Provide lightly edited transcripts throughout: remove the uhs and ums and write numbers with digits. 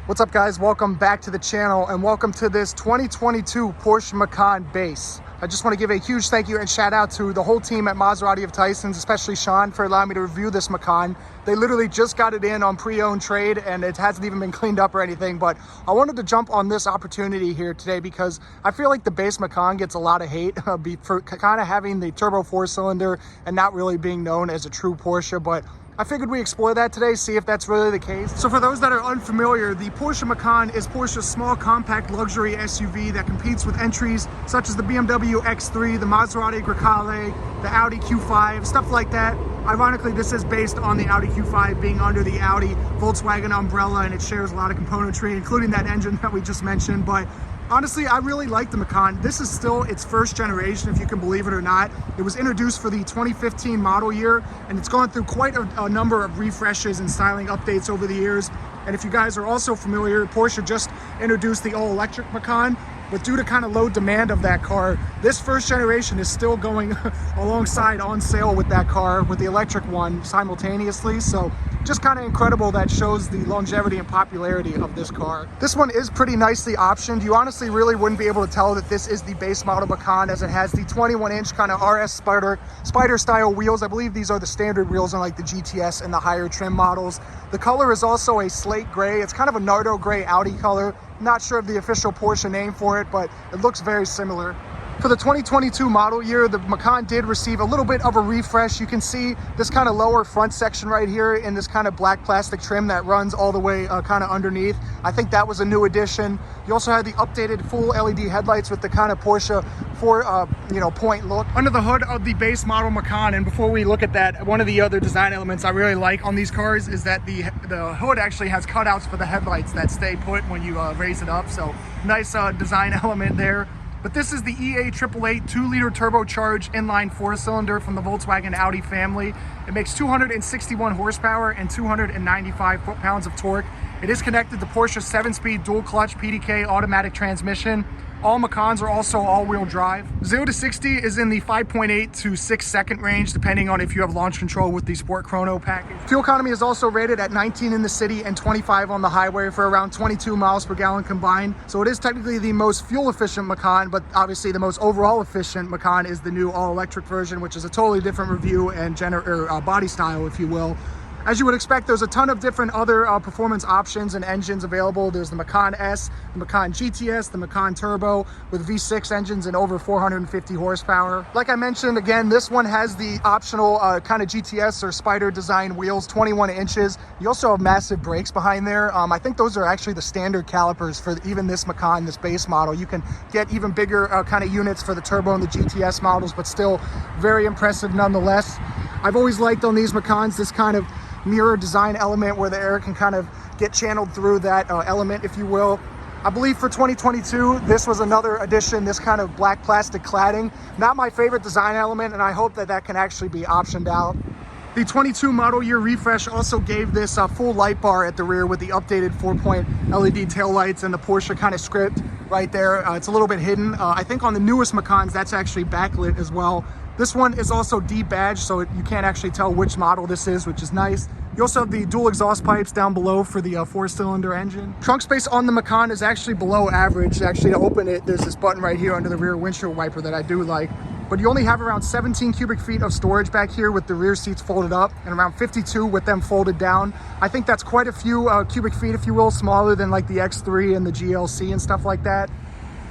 What's up, guys? Welcome back to the channel and welcome to this 2022 Porsche Macan base. I just want to give a huge thank you and shout out to the whole team at Maserati of Tysons, especially Sean, for allowing me to review this Macan. They literally just got it in on pre-owned trade and it hasn't even been cleaned up or anything, but I wanted to jump on this opportunity here today because I feel like the base Macan gets a lot of hate for kind of having the turbo 4-cylinder and not really being known as a true Porsche, but I figured we explore that today, see if that's really the case. So for those that are unfamiliar, the Porsche Macan is Porsche's small compact luxury SUV that competes with entries such as the BMW X3, the Maserati Grecale, the Audi Q5, stuff like that. Ironically, this is based on the Audi Q5 being under the Audi Volkswagen umbrella, and it shares a lot of componentry, including that engine that we just mentioned. But honestly, I really like the Macan. This is still its first generation, if you can believe it or not. It was introduced for the 2015 model year, and it's gone through quite a number of refreshes and styling updates over the years. And if you guys are also familiar, Porsche just introduced the all-electric Macan, but due to kind of low demand of that car, this first generation is still going alongside on sale with that car, with the electric one simultaneously. So just kind of incredible. That shows the longevity and popularity of this car. This one is pretty nicely optioned. You honestly really wouldn't be able to tell that this is the base model Macan, as it has the 21-inch kind of RS Spider style wheels. I believe these are the standard wheels on like the GTS and the higher trim models. The color is also a slate gray. It's kind of a Nardo gray Audi color. Not sure of the official Porsche name for it, but it looks very similar. For the 2022 model year, the Macan did receive a little bit of a refresh. You can see this kind of lower front section right here in this kind of black plastic trim that runs all the way kind of underneath. I think that was a new addition. You also had the updated full LED headlights with the kind of Porsche point look under the hood of the base model Macan. And before we look at that, one of the other design elements I really like on these cars is that the hood actually has cutouts for the headlights that stay put when you raise it up. So nice design element there. But this is the EA888 2-liter turbocharged inline 4-cylinder from the Volkswagen Audi family. It makes 261 horsepower and 295 foot-pounds of torque. It is connected to Porsche's 7-speed dual-clutch PDK automatic transmission. All Macans are also all-wheel drive. 0 to 60 is in the 5.8 to 6 second range, depending on if you have launch control with the Sport Chrono package. Fuel economy is also rated at 19 in the city and 25 on the highway for around 22 miles per gallon combined. So it is technically the most fuel-efficient Macan, but obviously the most overall efficient Macan is the new all-electric version, which is a totally different review and body style, if you will. As you would expect, there's a ton of different other performance options and engines available. There's the Macan S, the Macan GTS, the Macan Turbo with V6 engines and over 450 horsepower. Like I mentioned, again, this one has the optional kind of GTS or Spider design wheels, 21 inches. You also have massive brakes behind there. I think those are actually the standard calipers for even this Macan, this base model. You can get even bigger kind of units for the Turbo and the GTS models, but still very impressive nonetheless. I've always liked on these Macans this kind of mirror design element where the air can kind of get channeled through that element, if you will. I believe for 2022, this was another addition, this kind of black plastic cladding. Not my favorite design element, and I hope that that can actually be optioned out. The 22 model year refresh also gave this full light bar at the rear with the updated 4-point LED taillights and the Porsche kind of script right there. It's a little bit hidden. I think on the newest Macans, that's actually backlit as well. This one is also debadged, so you can't actually tell which model this is, which is nice. You also have the dual exhaust pipes down below for the 4-cylinder engine. Trunk space on the Macan is actually below average. Actually, to open it, there's this button right here under the rear windshield wiper that I do like. But you only have around 17 cubic feet of storage back here with the rear seats folded up and around 52 with them folded down. I think that's quite a few cubic feet, if you will, smaller than like the X3 and the GLC and stuff like that.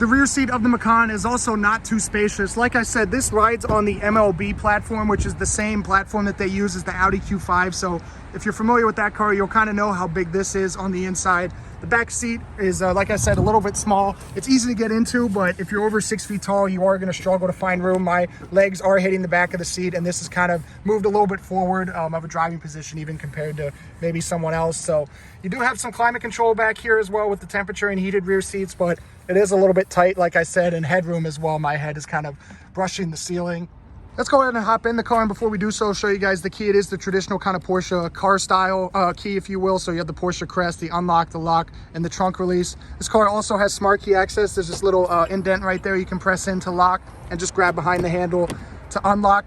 The rear seat of the Macan is also not too spacious. Like I said, this rides on the MLB platform, which is the same platform that they use as the Audi Q5. So if you're familiar with that car, you'll kind of know how big this is on the inside. The back seat is, like I said, a little bit small. It's easy to get into, but if you're over 6 feet tall, you are going to struggle to find room. My legs are hitting the back of the seat, and this is kind of moved a little bit forward of a driving position, even compared to maybe someone else. So you do have some climate control back here as well with the temperature and heated rear seats, but it is a little bit tight, like I said, and headroom as well. My head is kind of brushing the ceiling. Let's go ahead and hop in the car, and before we do so, show you guys the key. It is the traditional kind of Porsche car style key, if you will. So you have the Porsche crest, the unlock, the lock, and the trunk release. This car also has smart key access. There's this little indent right there you can press in to lock and just grab behind the handle to unlock.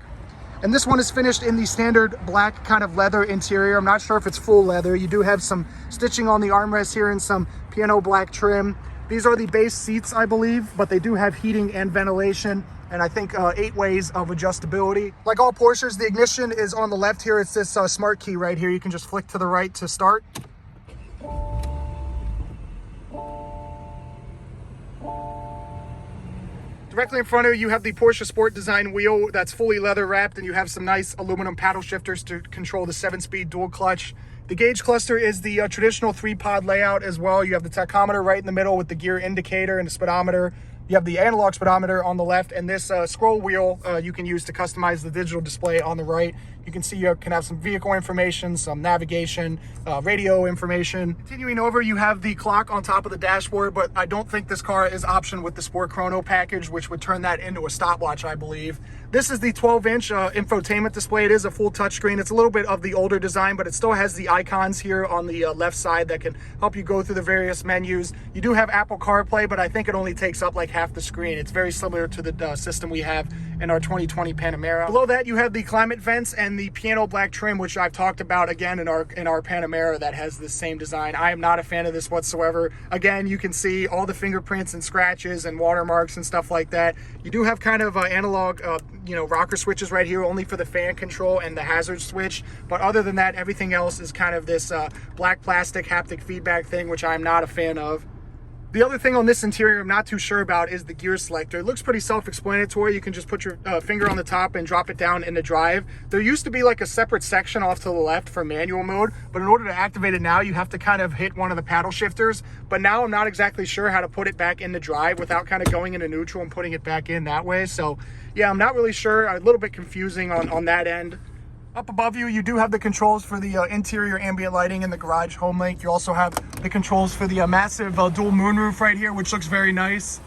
And this one is finished in the standard black kind of leather interior. I'm not sure if it's full leather. You do have some stitching on the armrest here and some piano black trim. These are the base seats, I believe, but they do have heating and ventilation, and I think 8 ways of adjustability. Like all Porsches, the ignition is on the left here. It's this smart key right here. You can just flick to the right to start. Directly in front of you have the Porsche Sport Design wheel that's fully leather wrapped, and you have some nice aluminum paddle shifters to control the 7-speed dual clutch. The gauge cluster is the traditional 3-pod layout as well. You have the tachometer right in the middle with the gear indicator and the speedometer. You have the analog speedometer on the left, and this scroll wheel you can use to customize the digital display on the right. You can see you can have some vehicle information, some navigation, radio information. Continuing over, you have the clock on top of the dashboard, but I don't think this car is optioned with the Sport Chrono package, which would turn that into a stopwatch, I believe. This is the 12-inch infotainment display. It is a full touchscreen. It's a little bit of the older design, but it still has the icons here on the left side that can help you go through the various menus. You do have Apple CarPlay, but I think it only takes up like half the screen. It's very similar to the system we have in our 2020 Panamera. Below that, you have the climate vents and the piano black trim, which I've talked about again in our Panamera that has the same design. I am not a fan of this whatsoever. Again, you can see all the fingerprints and scratches and watermarks and stuff like that. You do have kind of analog rocker switches right here, only for the fan control and the hazard switch, but other than that, everything else is kind of this black plastic haptic feedback thing, which I'm not a fan of. The other thing on this interior I'm not too sure about is the gear selector. It looks pretty self-explanatory. You can just put your finger on the top and drop it down into drive. There used to be like a separate section off to the left for manual mode, but in order to activate it now, you have to kind of hit one of the paddle shifters. But now I'm not exactly sure how to put it back into drive without kind of going into neutral and putting it back in that way. So yeah, I'm not really sure. A little bit confusing on that end. Up above you, you do have the controls for the interior ambient lighting and the garage home link. You also have the controls for the massive dual moonroof right here, which looks very nice.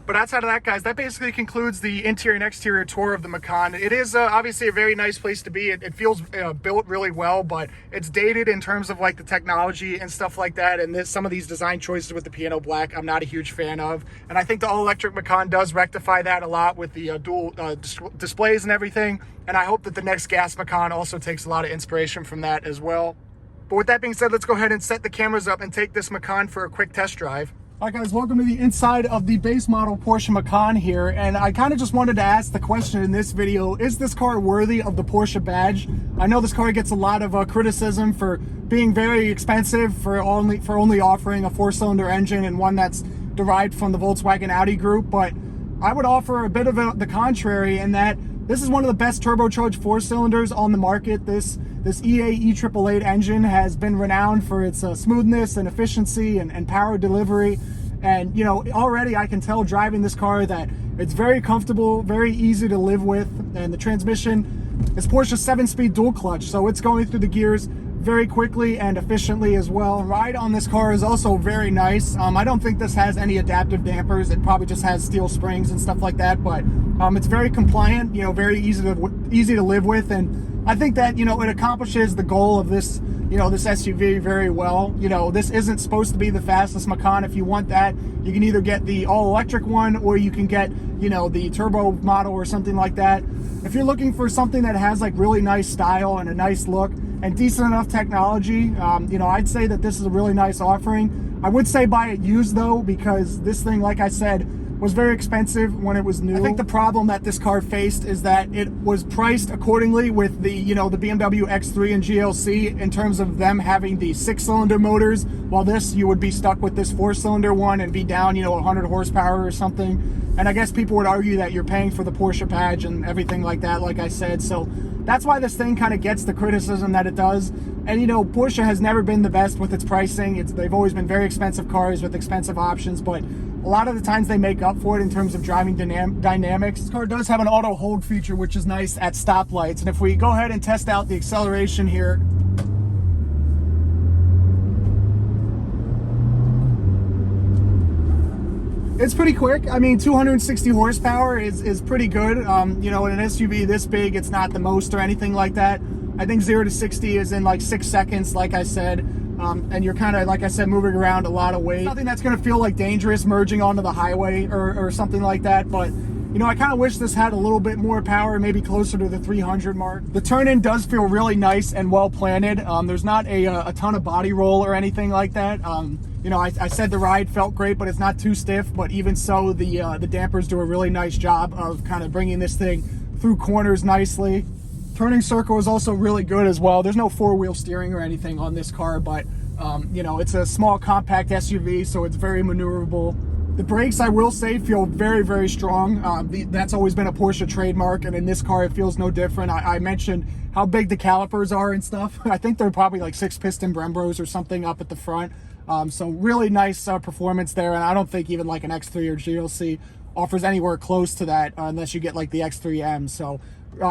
But outside of that, guys, that basically concludes the interior and exterior tour of the Macan. It is obviously a very nice place to be. It feels built really well, but it's dated in terms of like the technology and stuff like that. And some of these design choices with the piano black, I'm not a huge fan of. And I think the all-electric Macan does rectify that a lot with the dual displays and everything. And I hope that the next gas Macan also takes a lot of inspiration from that as well. But with that being said, let's go ahead and set the cameras up and take this Macan for a quick test drive. All right, guys, welcome to the inside of the base model Porsche Macan here. And I kind of just wanted to ask the question in this video, is this car worthy of the Porsche badge? I know this car gets a lot of criticism for being very expensive, for only offering a 4-cylinder engine and one that's derived from the Volkswagen Audi group. But I would offer a bit of the contrary in that this is one of the best turbocharged 4-cylinders on the market. This EA E888 engine has been renowned for its smoothness and efficiency and power delivery. And you know, already I can tell driving this car that it's very comfortable, very easy to live with, and the transmission is Porsche's 7-speed dual clutch, so it's going through the gears very quickly and efficiently as well. Ride on this car is also very nice. I don't think this has any adaptive dampers. It probably just has steel springs and stuff like that, but it's very compliant, you know, very easy to live with. And I think that, you know, it accomplishes the goal of this, you know, this SUV very well. You know, this isn't supposed to be the fastest Macan. If you want that, you can either get the all-electric one or you can get, you know, the turbo model or something like that. If you're looking for something that has like really nice style and a nice look and decent enough technology, you know, I'd say that this is a really nice offering. I would say buy it used though, because this thing, like I said, was very expensive when it was new. I think the problem that this car faced is that it was priced accordingly with the, you know, the BMW X3 and GLC in terms of them having the 6-cylinder motors, while this, you would be stuck with this 4-cylinder one and be down, you know, 100 horsepower or something. And I guess people would argue that you're paying for the Porsche badge and everything like that, like I said. So that's why this thing kind of gets the criticism that it does. And, you know, Porsche has never been the best with its pricing. They've always been very expensive cars with expensive options, but a lot of the times they make up for it in terms of driving dynamics. This car does have an auto hold feature, which is nice at stoplights. And if we go ahead and test out the acceleration here, it's pretty quick. I mean, 260 horsepower is pretty good. You know, in an SUV this big, it's not the most or anything like that. I think 0 to 60 is in like 6 seconds, like I said. And you're kind of, like I said, moving around a lot of weight. Nothing that's going to feel like dangerous merging onto the highway or something like that. But You know, I kind of wish this had a little bit more power, maybe closer to the 300 mark. The turn-in does feel really nice and well planted. There's not a ton of body roll or anything like that. You know, I said the ride felt great, but it's not too stiff. But even so, the dampers do a really nice job of kind of bringing this thing through corners nicely. Turning circle is also really good as well. There's no four-wheel steering or anything on this car, but you know, it's a small compact SUV, so it's very maneuverable. The brakes, I will say, feel very, very strong. That's always been a Porsche trademark, and in this car, it feels no different. I mentioned how big the calipers are and stuff. I think they're probably like 6-piston Brembos or something up at the front. So really nice performance there, and I don't think even like an X3 or GLC offers anywhere close to that unless you get like the X3M. So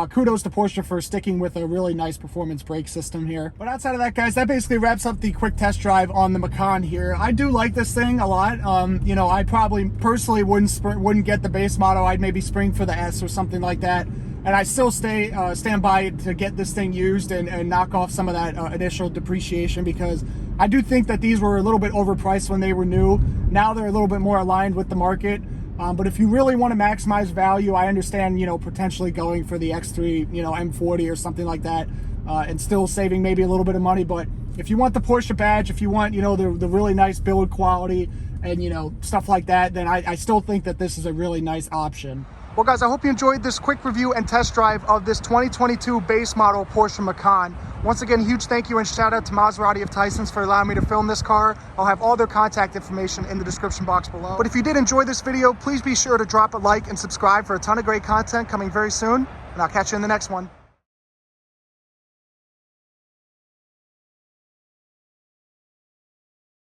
kudos to Porsche for sticking with a really nice performance brake system here. But outside of that, guys, that basically wraps up the quick test drive on the Macan here. I do like this thing a lot. You know, I probably personally wouldn't get the base model. I'd maybe spring for the S or something like that. And I still stand by to get this thing used and knock off some of that initial depreciation, because I do think that these were a little bit overpriced when they were new. Now they're a little bit more aligned with the market. But if you really want to maximize value, I understand, you know, potentially going for the X3, you know, M40 or something like that, and still saving maybe a little bit of money. But if you want the Porsche badge, if you want, you know, the really nice build quality and, you know, stuff like that, then I still think that this is a really nice option. Well, guys, I hope you enjoyed this quick review and test drive of this 2022 base model Porsche Macan. Once again, huge thank you and shout out to Maserati of Tysons for allowing me to film this car. I'll have all their contact information in the description box below. But if you did enjoy this video, please be sure to drop a like and subscribe for a ton of great content coming very soon. And I'll catch you in the next one.